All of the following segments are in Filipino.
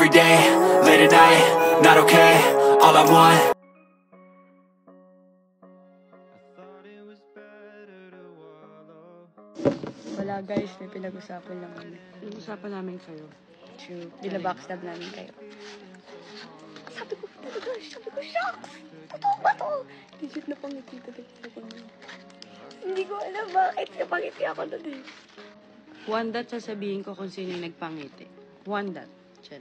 every day, late at night, not okay. All I want. Wala guys, may pinag-usapan lang kami. Pinag-usapan namin kayo. True. Binabackstab namin kayo. Sabi ko, shucks! Totoo ba to? Legit na pangiti talaga ako nun. Hindi ko alam bakit. Napangiti ako nun eh. One dot sasabihin ko kung sino yung nagpangiti. One dot. Diyan.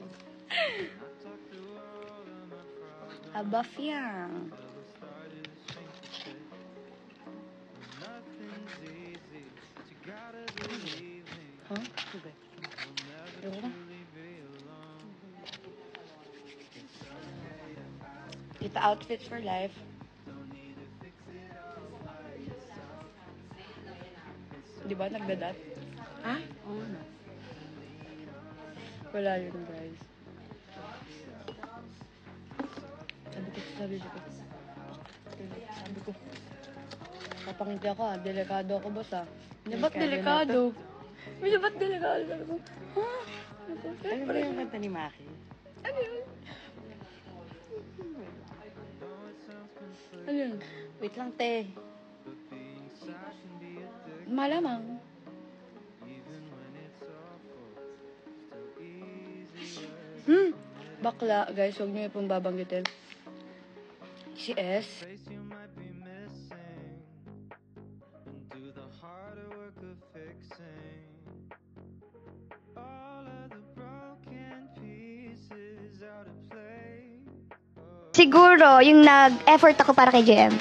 Aba, Fiang. Huh? Okay. Ayoko na. Kita outfits for life. Di ba nagdadat? Ha? Oo na. Wala yun, guys. Sabi ko, papangiti ako delikado ako, boss Hindi ba't delikado? Hindi ba't delikado? Sabi ko, ha? Ano ba yung kanta ni Maki? Ano yun? Ano yun? Wait lang, te. Malamang. Bakla, guys, huwag niyo pong babanggitin. Si S. Siguro, yung nag-effort ako para kay JM.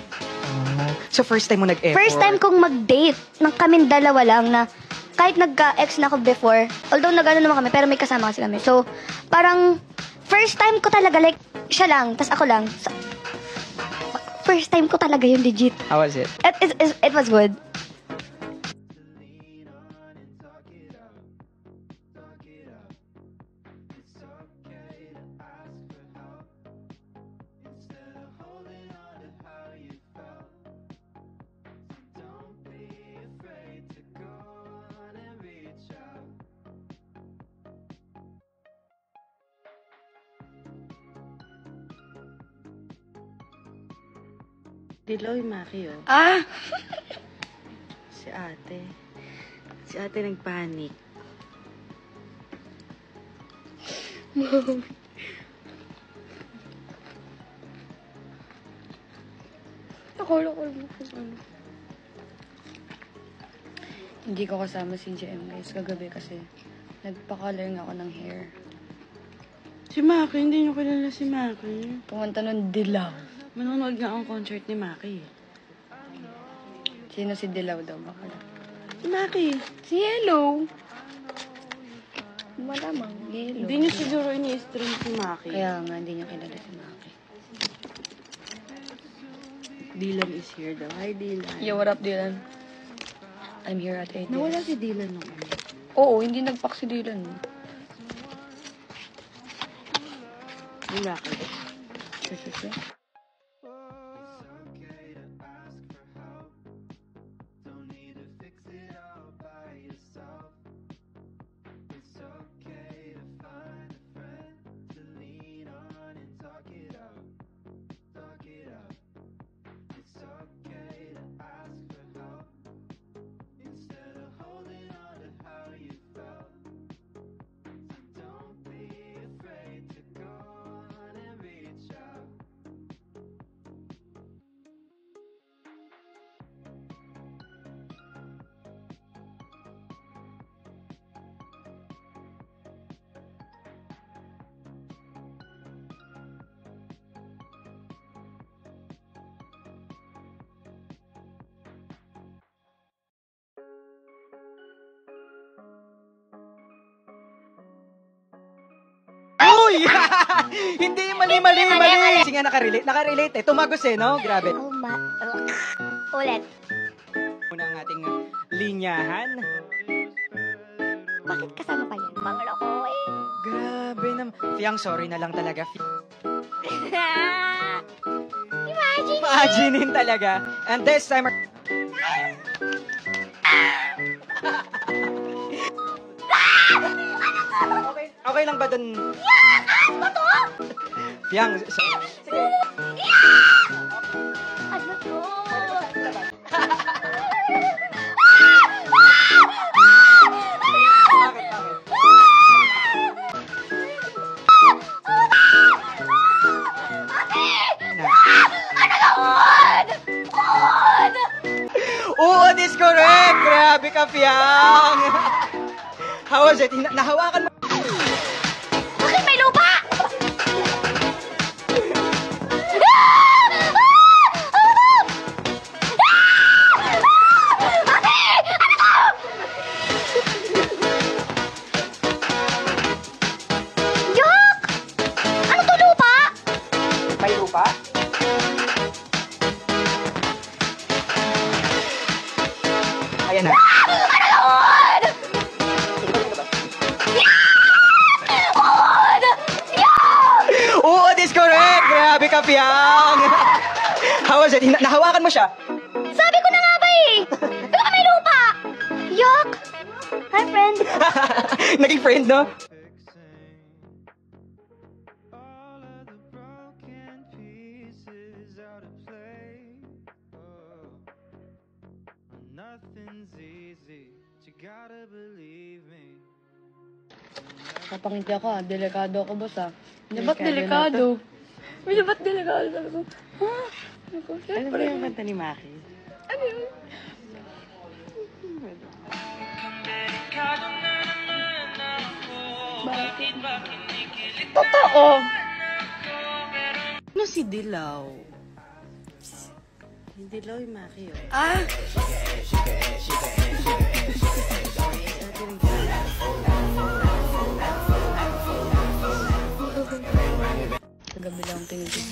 So first time mo nag-effort? First time kong mag-date ng kaming dalawa lang na kahit nagka-ex na ako before, although nag-ano naman kami, pero may kasama kasi kami. So, parang first time ko talaga, like, siya lang, tas ako lang. So, first time ko talaga yung legit. How was it? It was good. Dilaw yung Maki, oh. Ah! Si ate. Si ate nagpanik. Nakula ko lang. Hindi ko kasama si JM, guys, kagabi kasi nagpa-coloring ako ng hair. Si Maki, hindi nyo kilala si Maki. Pumunta nun Dilaw. Manonood nga ang concert ni Maki. Sino si Dilaw daw, bakala? Si Maki. Si Yellow. Malamang, Yellow. Hindi nyo siguro ini-stream si Maki. Kaya nga, hindi niya kilala si Maki. Dylan is here daw. Hi, Dylan. Yo, what up, Dylan? I'm here at 8. Nawala si Dylan nung Oo, hindi nagpak si Dylan. Yung Maki. Sige. Uy! Hindi, mali. Kasi nga nakarelate eh. Tumagos eh, no? Grabe. Ulit. Muna ang ating linyahan. Bakit kasama pa yan? Banglo ko eh. Grabe naman. Fiang, sorry na lang talaga. Imagine talaga. And this time... okay lang ba dun? ba to? Yang, Ano to? bakit? Oo, this correct! Grabe ka, Piang! How was it? Nahawakan mo? Bakit may lupa? Yak! Ano to, lupa? May lupa? Ayan na. Oo, this correct! Grabe ka, Piang! How was it? Nahawakan mo siya? Sabi ko na nga ba eh! Baka may lupa! Yak! Hi, friend! Naging friend, no? Kapangiti ako ah. Delikado ako, boss ah. Ba't delikado? Mila, ba't delikado? Sabi ko, ha? Sabi ko, Ano ba syempre. yung kanta ni Maki? Ano yun? Bakit? Totoo. Ano si Dilaw? Si Dilaw yung Maki oh. Ah! Kagabi lang tinigil.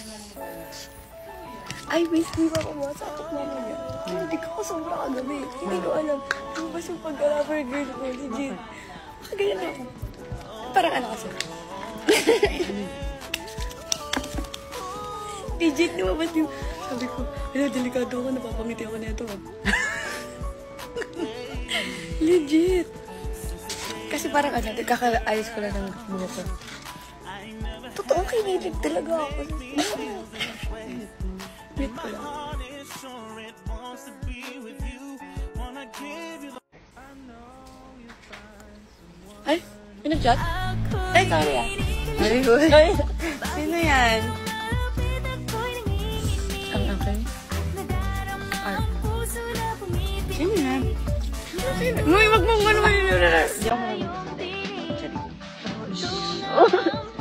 Ay, miss me pa kumasakot mamaya. Hindi ko sobra kagabi. Hindi ko alam. Lumabas yung pagka-lover girl ko, legit. Ganyan ako. Parang ano kasi. Legit, lumabas yung... Sabi ko, ano, delikado ako, napapangiti ako nito. Legit. Kasi parang ano, kakaayos ko lang ng buho ko. Totoo, kinilig talaga ako. Wait ko lang. Ay, pinag-chat? Ay, sorry ah. Very good. Ay, Sino yan? ang akin. Sino yan? Uy, wag mong ano yun. Hindi ako marunong. Sorry.